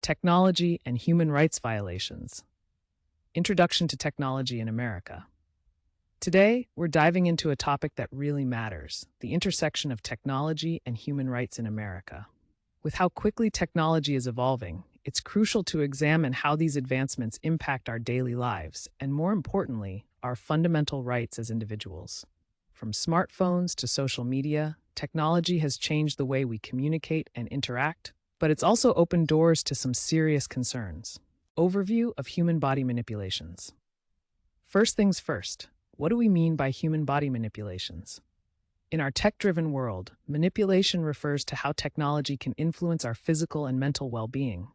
Technology and Human Rights Violations. Introduction to Technology in America. Today, we're diving into a topic that really matters: the intersection of technology and human rights in America. With how quickly technology is evolving, it's crucial to examine how these advancements impact our daily lives and, more importantly, our fundamental rights as individuals. From smartphones to social media, technology has changed the way we communicate and interact, but it's also opened doors to some serious concerns. Overview of human body manipulations. First things first, what do we mean by human body manipulations? In our tech-driven world, manipulation refers to how technology can influence our physical and mental well-being.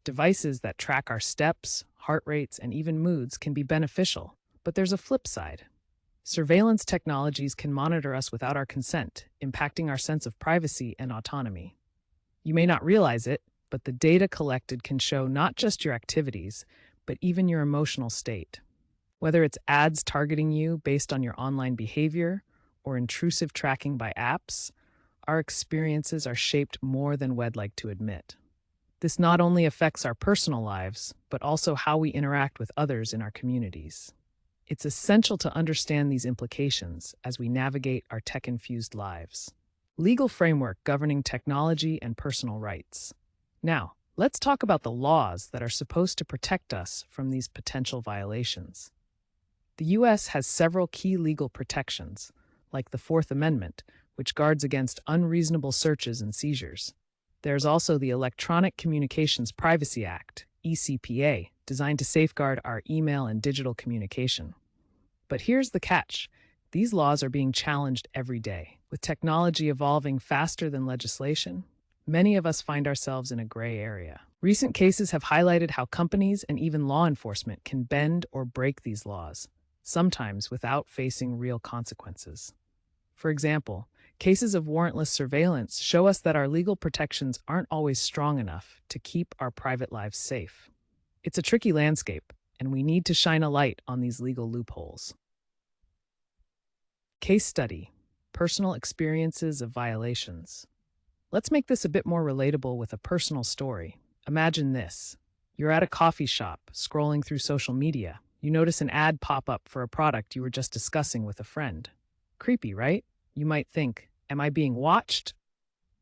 Devices that track our steps, heart rates, and even moods can be beneficial, but there's a flip side. Surveillance technologies can monitor us without our consent, impacting our sense of privacy and autonomy. You may not realize it, but the data collected can show not just your activities, but even your emotional state. Whether it's ads targeting you based on your online behavior or intrusive tracking by apps, our experiences are shaped more than we'd like to admit. This not only affects our personal lives, but also how we interact with others in our communities. It's essential to understand these implications as we navigate our tech-infused lives. Legal framework governing technology and personal rights. Now, let's talk about the laws that are supposed to protect us from these potential violations. The U.S. has several key legal protections, like the Fourth Amendment, which guards against unreasonable searches and seizures. There's also the Electronic Communications Privacy Act, ECPA, designed to safeguard our email and digital communication. But here's the catch. These laws are being challenged every day. With technology evolving faster than legislation, many of us find ourselves in a gray area. Recent cases have highlighted how companies and even law enforcement can bend or break these laws, sometimes without facing real consequences. For example, cases of warrantless surveillance show us that our legal protections aren't always strong enough to keep our private lives safe. It's a tricky landscape, and we need to shine a light on these legal loopholes. Case study: personal experiences of violations. Let's make this a bit more relatable with a personal story. Imagine this. You're at a coffee shop, scrolling through social media. You notice an ad pop up for a product you were just discussing with a friend. Creepy, right? You might think, am I being watched?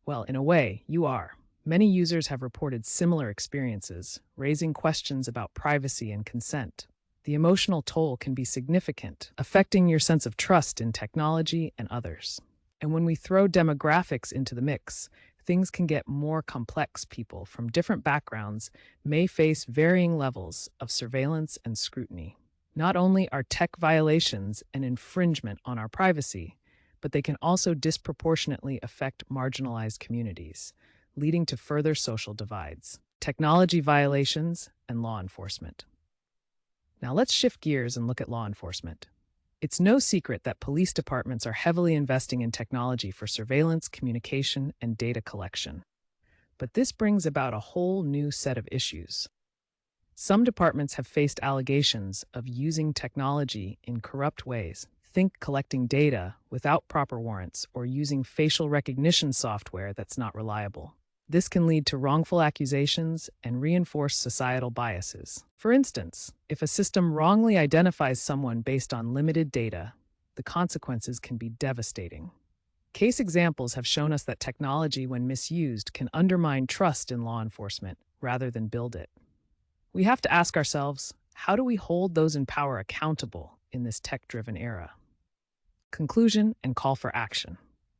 Well, in a way, you are. Many users have reported similar experiences, raising questions about privacy and consent. The emotional toll can be significant, affecting your sense of trust in technology and others. And when we throw demographics into the mix, things can get more complex. People from different backgrounds may face varying levels of surveillance and scrutiny. Not only are tech violations an infringement on our privacy, but they can also disproportionately affect marginalized communities, leading to further social divides. Technology violations and law enforcement. Now let's shift gears and look at law enforcement. It's no secret that police departments are heavily investing in technology for surveillance, communication, and data collection. But this brings about a whole new set of issues. Some departments have faced allegations of using technology in corrupt ways. Think collecting data without proper warrants or using facial recognition software that's not reliable. This can lead to wrongful accusations and reinforce societal biases. For instance, if a system wrongly identifies someone based on limited data, the consequences can be devastating. Case examples have shown us that technology, when misused, can undermine trust in law enforcement rather than build it. We have to ask ourselves, how do we hold those in power accountable in this tech-driven era? Conclusion and call for action.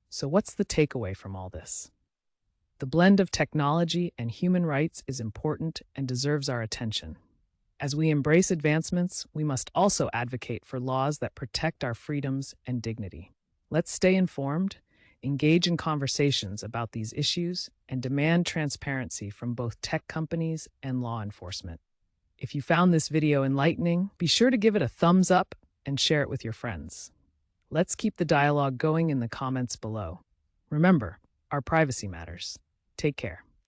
So what's the takeaway from all this? The blend of technology and human rights is important and deserves our attention. As we embrace advancements, we must also advocate for laws that protect our freedoms and dignity. Let's stay informed, engage in conversations about these issues, and demand transparency from both tech companies and law enforcement. If you found this video enlightening, be sure to give it a thumbs up and share it with your friends. Let's keep the dialogue going in the comments below. Remember, our privacy matters. Take care.